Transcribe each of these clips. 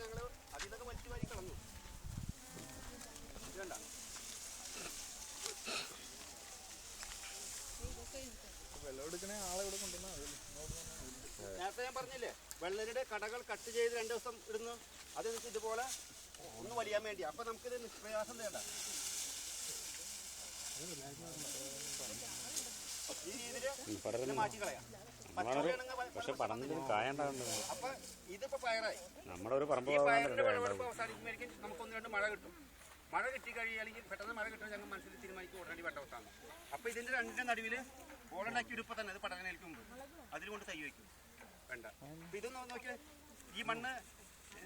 ഞങ്ങൾ അതിലൊക്കെ വലിച്ചു വാരി കളഞ്ഞു. വേണ്ട നേരത്തെ ഞാൻ പറഞ്ഞില്ലേ, വെള്ളരിയുടെ കടകൾ കട്ട് ചെയ്ത് 2 ദിവസം ഇടുന്നു. അത് ഇതുപോലെ ഒന്ന് വലിയാൻ വേണ്ടി. അപ്പൊ നമുക്കിത് നിഷ്പ്രയാസം വേണ്ട. ഈ രീതിയിൽ മാറ്റി കളയാം. അപ്പൊ ഇതിപ്പോ പയറായി. പയറിന്റെ വിളവെടുപ്പ് അവസാനിക്കുമ്പോഴേക്കും നമുക്ക് 1-2 മഴ കിട്ടും. മഴ കിട്ടി കഴിയുകയാണെങ്കിൽ പെട്ടെന്ന് മഴ കിട്ടുമ്പോൾ ഞങ്ങൾ മനസ്സിൽ തീരുമാനിക്കും ഉടനടി വെട്ടവസ്ഥാണ്. അപ്പൊ ഇതിന്റെ 2 നടുവില് ഓളുണ്ടാക്കി ഇടുപ്പോ തന്നെ ഇത് പടങ്ങനേൽക്കും മുമ്പ് അതിൽ കൊണ്ട് തൈ വയ്ക്കും. വേണ്ട ഇതൊന്ന് നോക്കിയേ, ഈ മണ്ണ്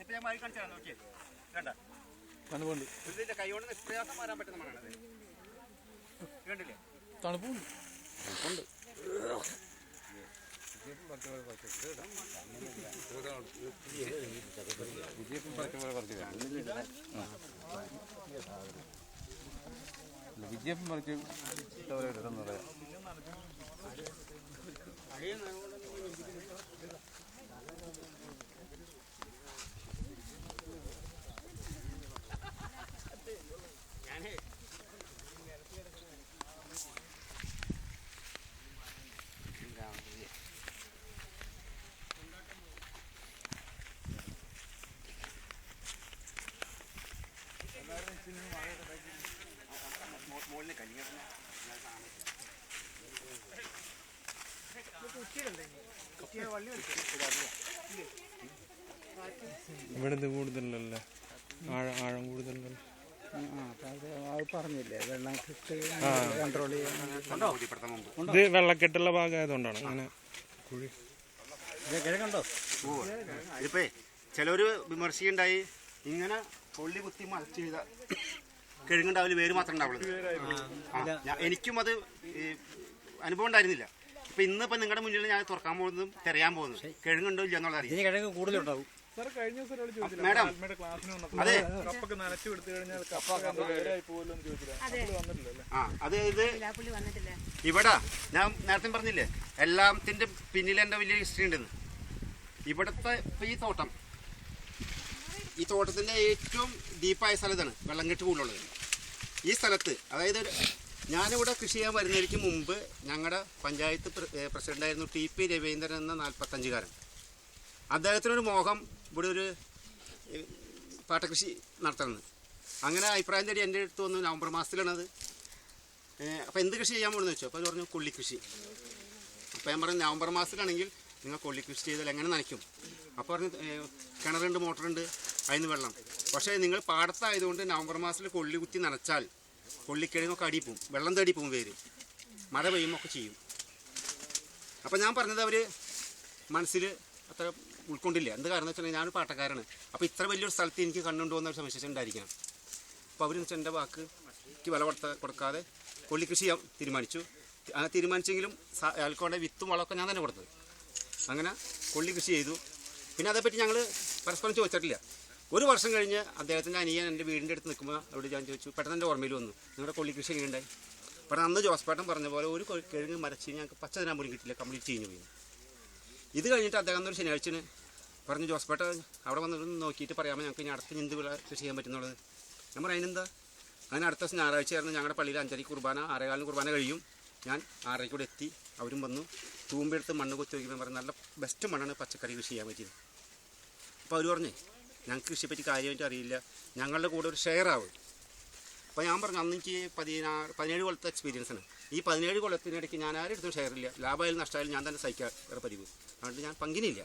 ഇപ്പൊ ഞാൻ മാറി കാണിച്ചാൽ നോക്കിയേ, വേണ്ട ഇതിന്റെ കൈ കൊണ്ട് നിഷ്പ്രയാസം മാറാൻ പറ്റുന്ന മണ്ണാണത്. കണ്ടില്ലേ തണുപ്പുണ്ട്. വിജയപ്പം പറിച്ച് ഇതെന്ന് പറയാം. ഇവിടെ ഇത് കൂടുതലല്ലേ, ആഴം കൂടുതലല്ലേ. അത് പറഞ്ഞില്ലേ, വെള്ളം കൺട്രോൾ ചെയ്യാൻ. ഇത് വെള്ളക്കെട്ടുള്ള ഭാഗമായതുകൊണ്ടാണ് അങ്ങനെ കുഴി. കിഴങ്ങുണ്ടോ? ഇതിപ്പോ ചിലര് വിമർശിക്കുണ്ടായി, ഇങ്ങനെ കൊള്ളി കുത്തി മറച്ച് ചെയ്ത കിഴങ്ങുണ്ടാവില്ല, വേര് മാത്രം ഉണ്ടാവുള്ളൂ. എനിക്കും അത് അനുഭവം ഉണ്ടായിരുന്നില്ല. ഇപ്പൊ ഇന്നിപ്പോ നിങ്ങളുടെ മുന്നിൽ ഞാൻ തുറക്കാൻ പോകുന്നതും തിരയാൻ പോകുന്നതും കിഴങ്ങുണ്ടോ ഇല്ല എന്നുള്ളത് അറിയാം. കിഴങ്ങ് കൂടുതലുണ്ടാവും മാഡം. അതെ, അത് ഇത് ഇവിടെ ഞാൻ നേരത്തെ പറഞ്ഞില്ലേ, എല്ലാത്തിന്റെ പിന്നിൽ എന്റെ വലിയ ഹിസ്റ്ററി ഉണ്ടെന്ന്. ഇവിടുത്തെ ഇപ്പൊ ഈ തോട്ടത്തിന്റെ ഏറ്റവും ഡീപ്പായ സ്ഥലത്താണ് വെള്ളം കെട്ട് കൂടുതലുള്ളത്. ഈ സ്ഥലത്ത് അതായത് ഞാനിവിടെ കൃഷി ചെയ്യാൻ വരുന്നതിന് മുമ്പ് ഞങ്ങളുടെ പഞ്ചായത്ത് പ്രസിഡന്റായിരുന്നു TP രവീന്ദ്രൻ എന്ന 45-കാരൻ. അദ്ദേഹത്തിനൊരു മോഹം ഇവിടെ ഒരു പാട്ടകൃഷി നടത്തണമെന്ന്. അങ്ങനെ അഭിപ്രായം തേടി എൻ്റെ അടുത്ത് വന്നു. നവംബർ മാസത്തിലാണത്. അപ്പോൾ എന്ത് കൃഷി ചെയ്യാൻ പോകുന്നു വെച്ചു. അപ്പോൾ പറഞ്ഞു കൊള്ളിക്കൃഷി. അപ്പോൾ ഞാൻ പറഞ്ഞു നവംബർ മാസത്തിലാണെങ്കിൽ നിങ്ങൾ കൊള്ളിക്കൃഷി ചെയ്താൽ എങ്ങനെ നനയ്ക്കും? അപ്പോൾ പറഞ്ഞു കിണറുണ്ട്, മോട്ടറുണ്ട്, അതിന് വെള്ളം. പക്ഷേ നിങ്ങൾ പാടത്തായതുകൊണ്ട് നവംബർ മാസത്തിൽ കൊള്ളി കുത്തി നനച്ചാൽ കൊള്ളിക്കിഴങ്ങൊക്കെ അടി പോവും, വെള്ളം തേടി പോവും, വേര് മഴ പെയ്യുമ്പോൾ ഒക്കെ ചെയ്യും. അപ്പോൾ ഞാൻ പറഞ്ഞത് അവർ മനസ്സിൽ അത്ര ഉൾക്കൊണ്ടില്ല. എന്ത് കാരണം എന്ന് വെച്ചാൽ ഞാനൊരു പാട്ടക്കാരാണ്. അപ്പോൾ ഇത്ര വലിയൊരു സ്ഥലത്ത് എനിക്ക് കണ്ടുകൊണ്ടുപോകുന്ന ഒരു സംശയിച്ചിട്ടുണ്ടായിരിക്കണം. അപ്പോൾ അവർ വെച്ചാൽ എൻ്റെ വാക്ക് വില കൊടുക്കാതെ കൊള്ളിക്കൃഷി ചെയ്യാൻ തീരുമാനിച്ചു. അങ്ങനെ തീരുമാനിച്ചെങ്കിലും അയാൾക്കോടെ വിത്തും വളമൊക്കെ ഞാൻ തന്നെ കൊടുത്തത്. അങ്ങനെ കൊള്ളിക്കൃഷി ചെയ്തു. പിന്നെ അതേപ്പറ്റി ഞങ്ങൾ പരസ്പരം ചോദിച്ചിട്ടില്ല. ഒരു വർഷം കഴിഞ്ഞ് അദ്ദേഹത്തിൻ്റെ അനിയൻ എൻ്റെ വീടിൻ്റെ അടുത്ത് നിൽക്കുമ്പോൾ അവിടെ ഞാൻ ചോദിച്ചു, പെട്ടെന്ന് എൻ്റെ ഓർമ്മയിൽ വന്നു, നിങ്ങളുടെ കൊള്ളിക്കൃഷി എങ്ങനെയുണ്ടായി? അപ്പോൾ അന്ന് ജോസ്പേട്ടൻ പറഞ്ഞ പോലെ ഒരു കിഴങ്ങ് മരച്ച് ഞങ്ങൾക്ക് പച്ച തരാൻ പോലും കിട്ടില്ല, കംപ്ലീറ്റ് ചെയ്ഞ്ഞു പോയി. ഇത് കഴിഞ്ഞിട്ട് അദ്ദേഹം ഒരു ശനിയാഴ്ചന് പറഞ്ഞു, ജോസ്പേട്ട അവിടെ വന്നിട്ട് നോക്കിയിട്ട് പറയാമോ ഞങ്ങൾക്ക് ഇനി അടുത്ത എന്ത് വിള കൃഷി ചെയ്യാൻ പറ്റുന്നുള്ളത്. ഞാൻ പറഞ്ഞു അതിനെന്താ. അങ്ങനെ അടുത്ത ദിവസം ഞായറാഴ്ച ആയിരുന്നു ഞങ്ങളുടെ പള്ളിയിൽ 5:30 കുർബാന, 6:15 കുർബാന കഴിയും. ഞാൻ 6:30 കൂടെ എത്തി. അവരും വന്നു തൂമ്പെടുത്ത് മണ്ണ് കൊത്തി വയ്ക്കുമ്പോൾ പറഞ്ഞു നല്ല ബെസ്റ്റ് മണ്ണാണ് പച്ചക്കറി കൃഷി ചെയ്യാൻ പറ്റിയത്. അപ്പോൾ അവർ പറഞ്ഞേ ഞങ്ങൾക്ക് കൃഷിയെപ്പറ്റി കാര്യമായിട്ട് അറിയില്ല, ഞങ്ങളുടെ കൂടെ ഒരു ഷെയർ ആവും. അപ്പോൾ ഞാൻ പറഞ്ഞു അന്ന് എനിക്ക് 17 കൊല്ലത്തെ എക്സ്പീരിയൻസ് ആണ്. ഈ 17 കൊല്ലത്തിനിടയ്ക്ക് ഞാൻ ആരും എടുത്തും ഷെയർ ഇല്ല. ലാഭമായാലും നഷ്ടമായാലും ഞാൻ തന്നെ സഹിക്കാറ് പതിവ്. അതുകൊണ്ട് ഞാൻ പങ്കിനില്ല.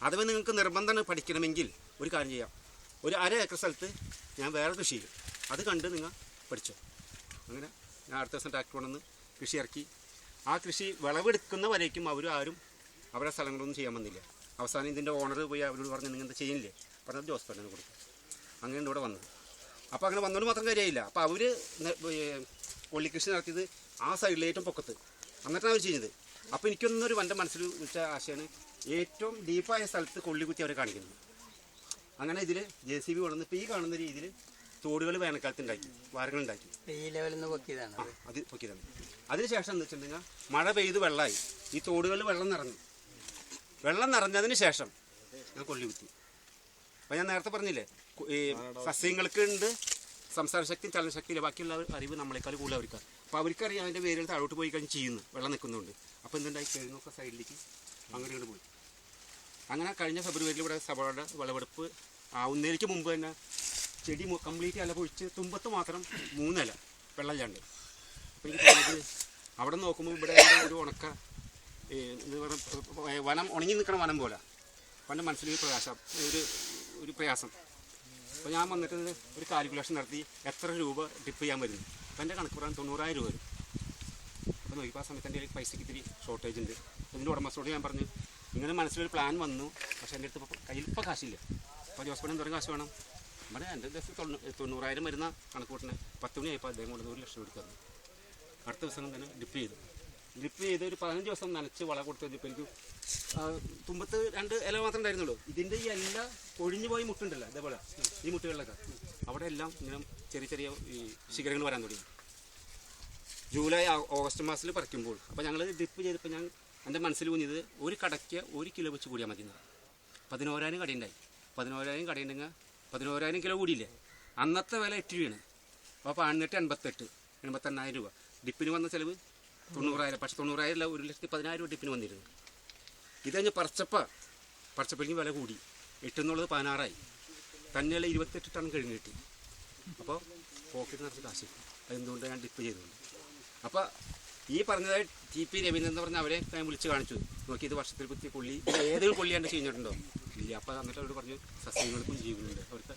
അഥവാ നിങ്ങൾക്ക് നിർബന്ധമാണ് പഠിക്കണമെങ്കിൽ ഒരു കാര്യം ചെയ്യാം, ഒരു 1/2 ഏക്കർ സ്ഥലത്ത് ഞാൻ വേറെ കൃഷി ചെയ്യും, അത് കണ്ട് നിങ്ങൾ പഠിച്ചോ. അങ്ങനെ ഞാൻ അടുത്ത ദിവസം ട്രാക്ടർ കൊണ്ടുവന്ന് കൃഷി ഇറക്കി. ആ കൃഷി വിളവെടുക്കുന്ന വരേക്കും ആരും അവരുടെ സ്ഥലങ്ങളൊന്നും ചെയ്യാൻ വന്നില്ല. അവസാനം ഇതിൻ്റെ ഓണർ പോയി അവരോട് പറഞ്ഞ് നിങ്ങൾ എന്താ ചെയ്യുന്നില്ലേ പറഞ്ഞത് ജോസ്പേട്ടന് കൊടുക്കും. അങ്ങനെ ഇവിടെ വന്നത്. അപ്പോൾ അങ്ങനെ വന്നോണ്ട് മാത്രം കാര്യമായില്ല. അപ്പോൾ അവർ കൊള്ളിക്കൃഷി നടത്തിയത് ആ സൈഡിൽ ഏറ്റവും പൊക്കത്ത് എന്നിട്ടാണ് അവർ ചെയ്യുന്നത്. അപ്പോൾ എനിക്കൊന്നൊരു എൻ്റെ മനസ്സിൽ വെച്ച ആശയമാണ് ഏറ്റവും ഡീപ്പായ സ്ഥലത്ത് കൊള്ളി കുത്തി അവരെ കാണിക്കുന്നത്. അങ്ങനെ ഇതിൽ JCB കൊണ്ടുവന്ന് ഇപ്പോൾ ഈ കാണുന്ന രീതിയിൽ തോടുകൾ വേനൽക്കാലത്ത് ഉണ്ടാക്കി, വാരങ്ങളുണ്ടാക്കി. ഈ ലെവലിൽ നിന്ന് പൊക്കിയതാണ്. അത് പൊക്കിയതാണ്. അതിനുശേഷം എന്ന് വെച്ചിട്ടുണ്ടെങ്കിൽ മഴ പെയ്ത് വെള്ളമായി, ഈ തോടുകളിൽ വെള്ളം നിറഞ്ഞു. വെള്ളം നിറഞ്ഞതിന് ശേഷം ഞാൻ കൊള്ളി കുത്തി. അപ്പം ഞാൻ നേരത്തെ പറഞ്ഞില്ലേ ഈ സസ്യങ്ങൾക്ക് ഉണ്ട് സംസാര ശക്തി ചലനശക്തി ഇല്ല, ബാക്കിയുള്ള അറിവ് നമ്മളെക്കാൾ കൂടുതൽ അവർക്കാണ്. അപ്പോൾ അവർക്കറിയാം അതിൻ്റെ വേരുകൾ താഴോട്ട് പോയി കഴിഞ്ഞ് ചെയ്യുന്നു, വെള്ളം നിൽക്കുന്നുണ്ട്. അപ്പോൾ എന്തുണ്ടായി കിഴങ്ങൊക്കെ സൈഡിലേക്ക് അങ്ങോട്ട് ഇങ്ങോട്ട് പോയി. അങ്ങനെ കഴിഞ്ഞ ഫെബ്രുവരിയിൽ ഇവിടെ സവാളയുടെ വിളവെടുപ്പ് ആവുന്നതിലേക്ക് മുമ്പ് തന്നെ ചെടി കംപ്ലീറ്റ് ഇല പൊഴിച്ച് തുമ്പത്ത് മാത്രം 3 ഇല വെള്ളമില്ലാണ്ട്. അപ്പോൾ എനിക്ക് തോന്നിയത് അവിടെ നോക്കുമ്പോൾ ഇവിടെ ഒരു ഉണക്ക എന്ന് പറഞ്ഞ വനം ഉണങ്ങി നിൽക്കണ വനം പോലെ. അപ്പോൾ എൻ്റെ മനസ്സിലൊരു പ്രയാസം ഒരു പ്രയാസം. അപ്പോൾ ഞാൻ വന്നിട്ട് ഒരു കാൽക്കുലേഷൻ നടത്തി എത്ര രൂപ ഡിപ്പ് ചെയ്യാൻ വരുന്നു. അപ്പോൾ എൻ്റെ കണക്ക് പറയാൻ 90,000 രൂപ വരും. അപ്പോൾ നോക്കിയപ്പോൾ ആ സമയത്ത് എൻ്റെ പൈസയ്ക്ക് ഇത്തിരി ഷോർട്ടേജ് ഉണ്ട്. അതിൻ്റെ ഉടമസ്ഥയോട് ഞാൻ പറഞ്ഞു ഇങ്ങനെ മനസ്സിലൊരു പ്ലാൻ വന്നു, പക്ഷേ എൻ്റെ അടുത്ത് കയ്യിൽ ഇപ്പോൾ കാശില്ല. അപ്പോൾ ജോസ്പേട്ടൻ എന്തോരം കാശ് വേണം? നമ്മുടെ എൻ്റെ ദിവസം 90,000 വരുന്ന കണക്ക് കൂട്ടിന് 10 മണിയായപ്പോൾ അദ്ദേഹം കൊണ്ട് 1 ലക്ഷം എടുക്കുന്നു. അടുത്ത ദിവസം തന്നെ ഡിപ്പ് ചെയ്ത് ഒരു 15 ദിവസം നനച്ച് വളം കൊടുത്ത് കഴിഞ്ഞപ്പോൾ എനിക്ക് തുമ്പത്ത് 2 ഇല മാത്രമേ ഉണ്ടായിരുന്നുള്ളൂ. ഇതിൻ്റെ ഈ എല്ലാ കൊഴിഞ്ഞു പോയി മുട്ടുണ്ടല്ലോ ഇതേപോലെ ഈ മുട്ടുകളിലൊക്കെ അവിടെ എല്ലാം ഇങ്ങനെ ചെറിയ ഈ ശിഖരങ്ങൾ വരാൻ തുടങ്ങി. ജൂലൈ ഓഗസ്റ്റ് മാസത്തിൽ പറിക്കുമ്പോൾ അപ്പോൾ ഞങ്ങൾ ഡിപ്പ് ചെയ്തപ്പോൾ ഞാൻ എൻ്റെ മനസ്സിൽ കുഞ്ഞത് ഒരു കടയ്ക്ക് 1 കിലോ വെച്ച് കൂടിയാൽ മതി. 11,000 കടയുണ്ടായി. 11,000 കടയുണ്ടെങ്കിൽ 11,000 കിലോ കൂടിയില്ലേ. അന്നത്തെ വില 8 രൂപയാണ്. അപ്പോൾ 88,000 രൂപ ഡിപ്പിന് വന്ന ചിലവ് 90,000. പക്ഷേ 90,000 അല്ല, 1,10,000 രൂപ ഡിപ്പിന് വന്നിരുന്നു. ഇത് കഴിഞ്ഞ് പറിച്ചപ്പോഴേക്കും വില കൂടി. 8 എന്നുള്ളത് 16 തന്നെയല്ല 28 ടൺ കഴിഞ്ഞ് കിട്ടി. അപ്പോൾ പോക്കറ്റ് നിറച്ച് കാശ്. അതെന്തുകൊണ്ട് ഞാൻ ഡിപ്പ് ചെയ്തുകൊണ്ട്. അപ്പോൾ ഈ പറഞ്ഞതായി TP രവീന്ദ്രൻ എന്ന് പറഞ്ഞാൽ അവരെ ഞാൻ വിളിച്ച് കാണിച്ചു. നോക്കി ഇത് വർഷത്തിൽ കുത്തിയ കൊള്ളി ഏതെങ്കിലും കൊള്ളിയാണ്ട് ചെയ്യുന്നുണ്ടോ ഇല്ല. അപ്പോൾ എന്നിട്ട് അവർ പറഞ്ഞു സസ്യങ്ങൾക്കും ജീവനുണ്ട് അവർക്ക്.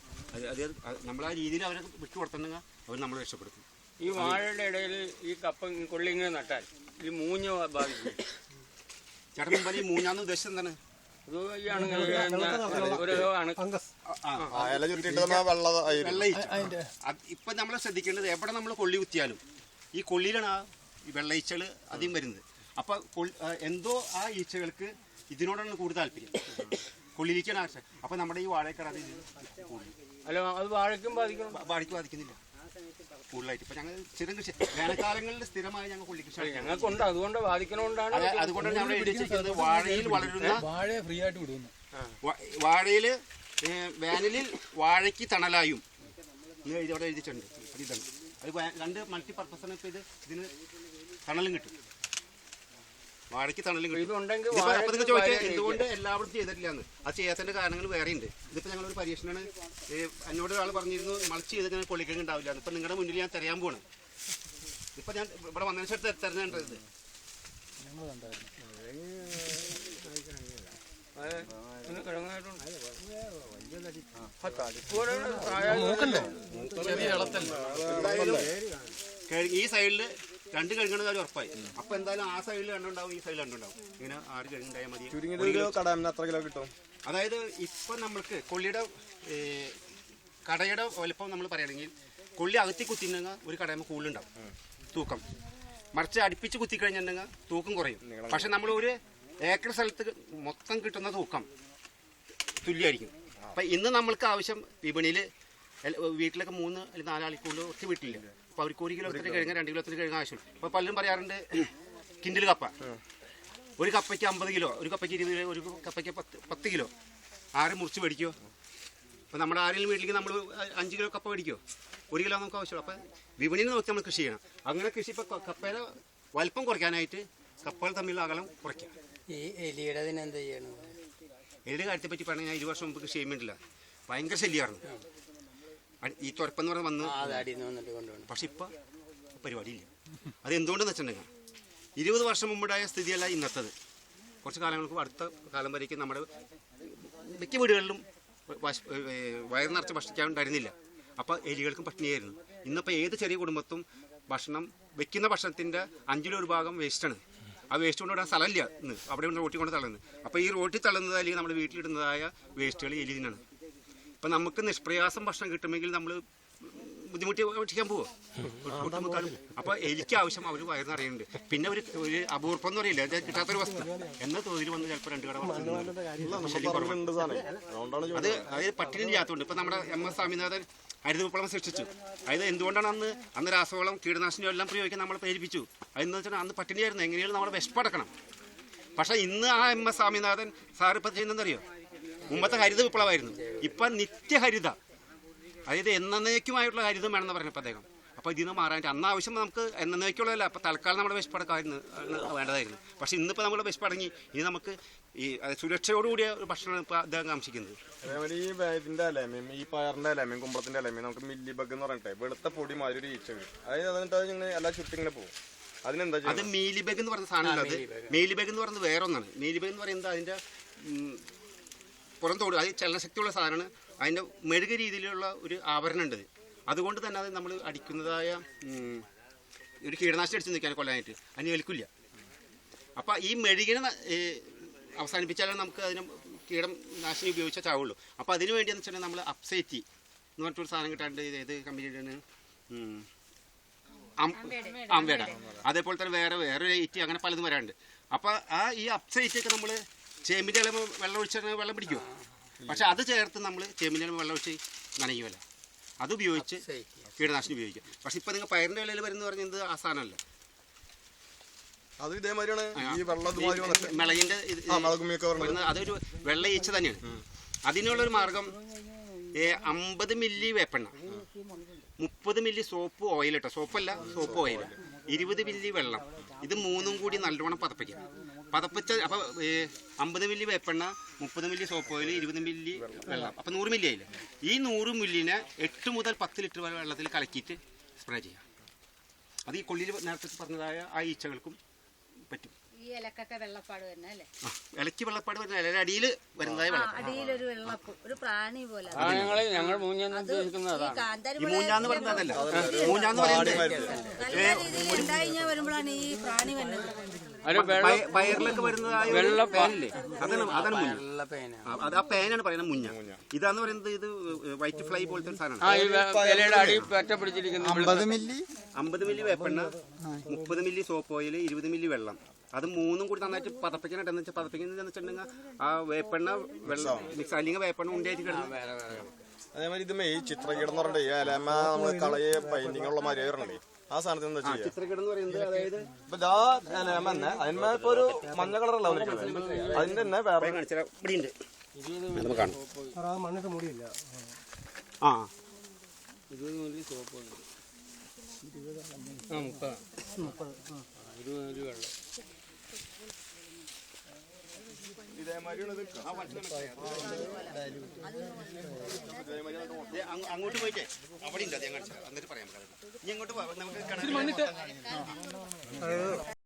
അത് നമ്മൾ ആ രീതിയിൽ അവരെ വിട്ടു കൊടുത്തിട്ടുണ്ടെങ്കിൽ അവർ നമ്മൾ രക്ഷപ്പെടുത്തും. ഈ വാഴയുടെ ഇടയിൽ ഈ കപ്പ കൊള്ളിങ്ങനെ നട്ടാൽ ഈ മൂഞ്ഞ ബാധിക്കും. ചേട്ടൻ മുമ്പാൽ ഈ മൂഞ്ഞാന്ന് ഉദ്ദേശം എന്താണ്? ഇപ്പൊ നമ്മൾ ശ്രദ്ധിക്കേണ്ടത് എവിടെ നമ്മൾ കൊള്ളി കുത്തിയാലും ഈ കൊള്ളിയിലാണ് ആ വെള്ളയിച്ചകൾ അധികം വരുന്നത്. അപ്പൊ എന്തോ ആ ഈച്ചകൾക്ക് ഇതിനോടാണ് കൂടുതൽ താല്പര്യം, കൊള്ളിയിലേക്കാണ് ആവശ്യം. അപ്പൊ നമ്മുടെ ഈ വാഴക്കട അല്ല അത് വാഴയ്ക്കും ബാധിക്കുന്നില്ല കൂടുതലായിട്ട്. ഇപ്പൊ ഞങ്ങൾ സ്ഥിരം കൃഷി വേനൽക്കാലങ്ങളിൽ സ്ഥിരമായി ഞങ്ങൾ കൊള്ളി കൃഷി ഞങ്ങൾക്കുണ്ട്. അതുകൊണ്ട് ബാധിക്കണോണ്ടാണ്. അതുകൊണ്ടാണ് ഞങ്ങൾ എഴുതിച്ചിരിക്കുന്നത് വാഴയിൽ വളരുന്ന വാഴയെ ഫ്രീ ആയിട്ട് വിടുന്നു. വാഴയിൽ വേനലിൽ വാഴയ്ക്ക് തണലായും ഇവിടെ എഴുതിയിട്ടുണ്ട്. ഇതാണ് അത് 2 മൾട്ടിപർപ്പസാണ്. ഇപ്പൊ ഇതിന് തണലും കിട്ടും, വാഴയ്ക്ക് തണലും കിട്ടും. അപ്പൊ നിങ്ങൾ ചോദിച്ചാൽ എന്തുകൊണ്ട് എല്ലാവരും ചെയ്തിട്ടില്ലാന്ന്. അത് ചെയ്യാത്തതിന്റെ കാരണങ്ങൾ വേറെയുണ്ട്. ഇതിപ്പോ ഞങ്ങളൊരു പരീക്ഷണമാണ്. എന്നോട് ഒരാൾ പറഞ്ഞിരുന്നു മൾച്ച് ചെയ്തിങ്ങനെ കൊള്ളിക്കങ്ങ് ഉണ്ടാവില്ല. ഇപ്പൊ നിങ്ങളുടെ മുന്നിൽ ഞാൻ തിരയാൻ പോവാണ്. ഇപ്പൊ ഞാൻ ഇവിടെ വന്നതിന് ശേഷം തിരഞ്ഞെടുത്തത് ഈ സൈഡില് 2 കഴുകണ കാര്യം ഉറപ്പായി. അപ്പൊ എന്തായാലും ആ സൈഡിൽ 2 ഉണ്ടാവും, ഈ സൈഡിൽ 2 ഉണ്ടാവും. ഇങ്ങനെ 6 കഴുകുണ്ടായാൽ മതി. എത്ര കിലോ കിട്ടും? അതായത് ഇപ്പൊ നമ്മൾക്ക് കൊള്ളിയുടെ കടയുടെ വലുപ്പം നമ്മൾ പറയുകയാണെങ്കിൽ കൊള്ളി അകത്തി കുത്തിണ്ടെങ്കിൽ ഒരു കടയുമ്പോൾ കൂടുതലുണ്ടാവും തൂക്കം. മറിച്ച് അടുപ്പിച്ച് കുത്തിക്കഴിഞ്ഞിട്ടുണ്ടെങ്കിൽ തൂക്കം കുറയും. പക്ഷെ നമ്മൾ ഒരു ഏക്കർ സ്ഥലത്ത് മൊത്തം കിട്ടുന്ന തൂക്കം തുല്യമായിരിക്കും. അപ്പം ഇന്ന് നമ്മൾക്ക് ആവശ്യം വിപണിയിൽ വീട്ടിലൊക്കെ 3 അല്ലെങ്കിൽ 4 ആൾ കൂടുതൽ ഒറ്റ വീട്ടിലില്ല. അപ്പോൾ അവർക്ക് 1 കിലോ ഒത്തിരി കഴുകാൻ 2 കിലോ ഒത്തിരി കഴുകാൻ ആവശ്യമുണ്ട്. അപ്പോൾ പലരും പറയാറുണ്ട് കിൻഡിൽ കപ്പ, ഒരു കപ്പയ്ക്ക് 50 കിലോ, ഒരു കപ്പയ്ക്ക് 20 കിലോ, ഒരു കപ്പയ്ക്ക് 10 കിലോ. ആരും മുറിച്ച് മേടിക്കുമോ? അപ്പോൾ നമ്മുടെ ആരെങ്കിലും വീട്ടിലേക്ക് നമ്മൾ 5 കിലോ കപ്പ മേടിക്കുമോ? 1 കിലോ നമുക്ക് ആവശ്യമുള്ളൂ. അപ്പം വിപണിയിൽ നോക്കി നമ്മൾ കൃഷി ചെയ്യണം. അങ്ങനെ കൃഷി ഇപ്പോൾ കപ്പയുടെ വലിപ്പം കുറയ്ക്കാനായിട്ട് കപ്പകൾ തമ്മിലുള്ള അകലം കുറയ്ക്കാം. ഈ എലിയുടെ എന്താ ചെയ്യണം? എലിയുടെ കാര്യത്തെ പറ്റി പറഞ്ഞാൽ ഞാൻ 20 വർഷം മുമ്പ് കൃഷി ചെയ്യാൻ വേണ്ടിയില്ല. ഭയങ്കര ശല്യമായിരുന്നു. ഈ തുരപ്പെന്ന് പറഞ്ഞാൽ വന്ന്. പക്ഷെ ഇപ്പം പരിപാടിയില്ല. അത് എന്തുകൊണ്ടെന്ന് വെച്ചിട്ടുണ്ടെങ്കിൽ 20 വർഷം മുമ്പുണ്ടായ സ്ഥിതിയല്ല ഇന്നത്തത്. കുറച്ച് കാലങ്ങൾക്ക് അടുത്ത കാലം വരേക്കും നമ്മുടെ മിക്ക വീടുകളിലും വയറ് നിറച്ച് ഭക്ഷിക്കാൻ ഉണ്ടായിരുന്നില്ല. അപ്പോൾ എലികൾക്കും പട്ടിണിയായിരുന്നു. ഇന്നിപ്പോൾ ഏത് ചെറിയ കുടുംബത്തും ഭക്ഷണം വെക്കുന്ന ഭക്ഷണത്തിൻ്റെ 5 ഒരു ഭാഗം വേസ്റ്റാണ്. ആ വേസ്റ്റ് കൊണ്ട് വിടാൻ സ്ഥലമില്ല ഇന്ന്. അവിടെ റോട്ടിൽ കൊണ്ട് തള്ളുന്നത്. അപ്പോൾ ഈ റോട്ടിൽ തള്ളുന്നത് അല്ലെങ്കിൽ നമ്മുടെ വീട്ടിലിടുന്നതായ വേസ്റ്റുകൾ എലി തിന്നാണ്. ഇപ്പം നമുക്ക് നിഷ്പ്രയാസം ഭക്ഷണം കിട്ടുമെങ്കിൽ നമ്മൾ ബുദ്ധിമുട്ടി ഭക്ഷിക്കാൻ പോവോ? അപ്പോൾ എലിക്ക് ആവശ്യം അവർ വയറ് നിറയുന്നുണ്ട്. പിന്നെ ഒരു അപൂർപ്പം എന്ന് പറയില്ല, അത് കിട്ടാത്തൊരു വസ്തു എന്ന തോതിൽ വന്ന് ചിലപ്പോൾ 2 കട അത് അതായത് പട്ടിണി ചെയ്യാത്തതുകൊണ്ട്. ഇപ്പം നമ്മുടെ MS സ്വാമിനാഥൻ ഹരിതവിപ്ലവം സൃഷ്ടിച്ചു. അതായത് എന്തുകൊണ്ടാണ് അന്ന് രാസവളം കീടനാശിനിയും എല്ലാം പ്രയോഗിക്കാൻ നമ്മളെ പ്രേരിപ്പിച്ചു. അതെന്ന് വെച്ചാൽ അന്ന് പട്ടിണിയായിരുന്നു. എങ്ങനെയാണ് നമ്മൾ വിശപ്പടക്കണം. പക്ഷേ ഇന്ന് ആ MS സ്വാമിനാഥൻ സാർ ഇപ്പം ചെയ്യുന്നതെന്നറിയോ? മുമ്പത്തെ ഹരിത വിപ്ലവമായിരുന്നു. ഇപ്പം നിത്യഹരിത, അതായത് എന്നേക്കുമായിട്ടുള്ള ഹരിതം വേണമെന്ന് പറഞ്ഞപ്പോൾ അദ്ദേഹം. അപ്പോൾ ഇതിൽ നിന്ന് മാറാൻ അന്ന് ആവശ്യം നമുക്ക് എന്നേക്കുള്ളതല്ല, അപ്പോൾ തൽക്കാലം നമ്മുടെ വിശപ്പടക്കായിരുന്നു വേണ്ടതായിരുന്നു. പക്ഷേ ഇന്നിപ്പോൾ നമ്മൾ വിശപ്പടങ്ങി, ഇനി നമുക്ക് ഈ സുരക്ഷയോടുകൂടിയ ഒരു ഭക്ഷണം ഇപ്പോൾ അദ്ദേഹം കാംക്ഷിക്കുന്നത്. അതേമാതിരി ഈ ഇതിന്റെ ഇലമയും ഈ പയറിന്റെ ഇലമയും കുമ്പളത്തിന്റെ ഇലമയും നമുക്ക് മില്ലി ബഗ് എന്ന് പറഞ്ഞിട്ട് വെളുത്ത പൊടി മാതിരി ഒരു ഈച്ച വരും. അതായത് എന്നിട്ട് ഇങ്ങനെ എല്ലാ ചുറ്റിങ്ങനെ പോകും. അതിനെന്താ അത് മീലിബഗ് എന്ന് പറഞ്ഞ സാധനമല്ല. അത് മീലിബഗ് എന്ന് പറയുന്നത് വേറെ ഒന്നാണ്. മീലിബഗ് എന്ന് പറയുന്നത് അതിൻ്റെ പുറത്തോട് അത് ചലനശക്തിയുള്ള സാധനമാണ്. അതിൻ്റെ മെഴുക രീതിയിലുള്ള ഒരു ആവരണം ഉണ്ട്. അതുകൊണ്ട് തന്നെ അത് നമ്മൾ അടിക്കുന്നതായ ഒരു കീടനാശിനി അടിച്ച് നിൽക്കാൻ കൊല്ലാനായിട്ട് അതിന് ഏൽക്കില്ല. അപ്പോൾ ഈ മെഴുകിനെ അവസാനിപ്പിച്ചാലാണ് നമുക്ക് അതിന് കീടനാശിനി ഉപയോഗിച്ചാൽ ചാവുള്ളൂ. അപ്പോൾ അതിന് വേണ്ടിയെന്ന് വെച്ചിട്ടുണ്ടെങ്കിൽ നമ്മൾ അപ്സൈറ്റി എന്ന് പറഞ്ഞിട്ടൊരു സാധനം കിട്ടാണ്ട് ഏത് കമ്പനിയുടെയാണ്, അംവേഡ, അതേപോലെ തന്നെ വേറെ ഈറ്റി, അങ്ങനെ പലതും വരാറുണ്ട്. അപ്പോൾ ഈ അപ്സൈറ്റൊക്കെ നമ്മൾ ചേമ്പിൻ്റെ ഇല വെള്ളം ഒഴിച്ചാൽ വെള്ളം പിടിക്കുമോ? പക്ഷെ അത് ചേർത്ത് നമ്മൾ ചേമ്പിൻ്റെ ഇല വെള്ളം ഒഴിച്ച് നനയുമല്ല, അത് ഉപയോഗിച്ച് കീടനാശിനി ഉപയോഗിക്കും. പക്ഷെ ഇപ്പം നിങ്ങൾ പയറിൻ്റെ ഇലയിൽ വരുന്ന പറഞ്ഞത് ആ സാധനമല്ല, അത് ഇതേമാതിരിയാണ്. ഈ മിളകിൻ്റെ അതൊരു വെള്ള ഈച്ച തന്നെയാണ്. അതിനുള്ളൊരു മാർഗം 50 മില്ലി വേപ്പെണ്ണ, 30 മില്ലി സോപ്പ് ഓയിൽ കേട്ടോ, സോപ്പല്ല സോപ്പ് ഓയിൽ, 20 മില്ലി വെള്ളം, ഇത് മൂന്നും കൂടി നല്ലോണം പതപ്പിക്കുക. പതപ്പിച്ച അപ്പോൾ 50 മില്ലി വേപ്പെണ്ണ, 30 മില്ലി സോപ്പ് ഓയിൽ, 20 മില്ലി വെള്ളം, അപ്പോൾ 100 മില്ലി ആയില്ല. ഈ 100 മില്ലിനെ 8 മുതൽ 10 ലിറ്റർ വരെ വെള്ളത്തിൽ കലക്കിയിട്ട് സ്പ്രേ ചെയ്യാം. അത് ഈ കൊള്ളിയിൽ നേരത്തെ പറഞ്ഞതായ ആ ഈച്ചകൾക്കും പറ്റും. ഈ ഇലക്കൊക്കെ വെള്ളപ്പാട് തന്നെ അല്ലേ? ഇലക്ക് വെള്ളപ്പാട് വരുന്ന ഇല അടിയിൽ വരുന്നതായ വെള്ളം, അടിയിലൊരു വെള്ളപ്പ്, ഒരു പ്രാണി പോലെ. ഞങ്ങൾ മൂഞ്ഞെന്ന് ഉദ്ദേശിക്കുന്നത് ഈ മൂഞ്ഞാന്ന് പറയുന്നതല്ല, മൂഞ്ഞാന്ന് പറയുന്നത് നല്ല രീതിയിൽ ഉണ്ടായി വരുമ്പോഴാണ് ഈ പ്രാണി വരുന്നത്. പയറിലൊക്കെ വരുന്നതായ പേനില്ലേ, അതാണ് മുഞ്ഞ. അത് ആ പേനാണ് പറയുന്നത് മുഞ്ഞ. ഇതാന്ന് പറയുന്നത് ഇത് വൈറ്റ് ഫ്ലൈ പോലത്തെ ഒരു സാധനമാണ്. 50 മില്ലി വേപ്പെണ്ണ, 30 മില്ലി സോപ്പ് ഓയിൽ, 20 മില്ലി വെള്ളം, അത് മൂന്നും കൂടി നന്നായിട്ട് പതപ്പിക്കാനായിട്ട് എന്ന് വെച്ചാൽ പതപ്പിക്കുന്നതെന്ന് വെച്ചിട്ടുണ്ടെങ്കിൽ ആ വേപ്പെണ്ണ വെള്ളം മിക്സ്, അല്ലെങ്കിൽ വേപ്പെണ്ണ ഉണ്ടായിട്ട് കിടന്ന്. അതേമാതിരി ഇത് ഈ ചിത്രകീടം എന്ന് പറഞ്ഞിട്ട് ഈ ഇലമ നമ്മള് കളയെ പൈൻഡിങ് ഉള്ള മാതിരി വരണേ, ആ സാധനത്തിന് എന്താ ചെയ്യുക? ചിത്രകീടം എന്ന് പറയുന്നത് അതായത് ഇപ്പൊ ഇലമ തന്നെ അതിന്മേ ഇപ്പൊ ഒരു മഞ്ഞ കളറല്ല അതിന്റെ തന്നെ വേറെ ഇവിടെ കാണും. മണ്ണിട്ട് മൂടിയില്ല. ആ സോപ്പ് 20 മില്ലി വെള്ളം. അങ്ങോട്ട് പോയിട്ടേ അവിടെ ഉണ്ട്, അത് ഞാൻ കാണിച്ചു എന്നിട്ട് പറയാൻ. ഇനി അങ്ങോട്ട് നമുക്ക്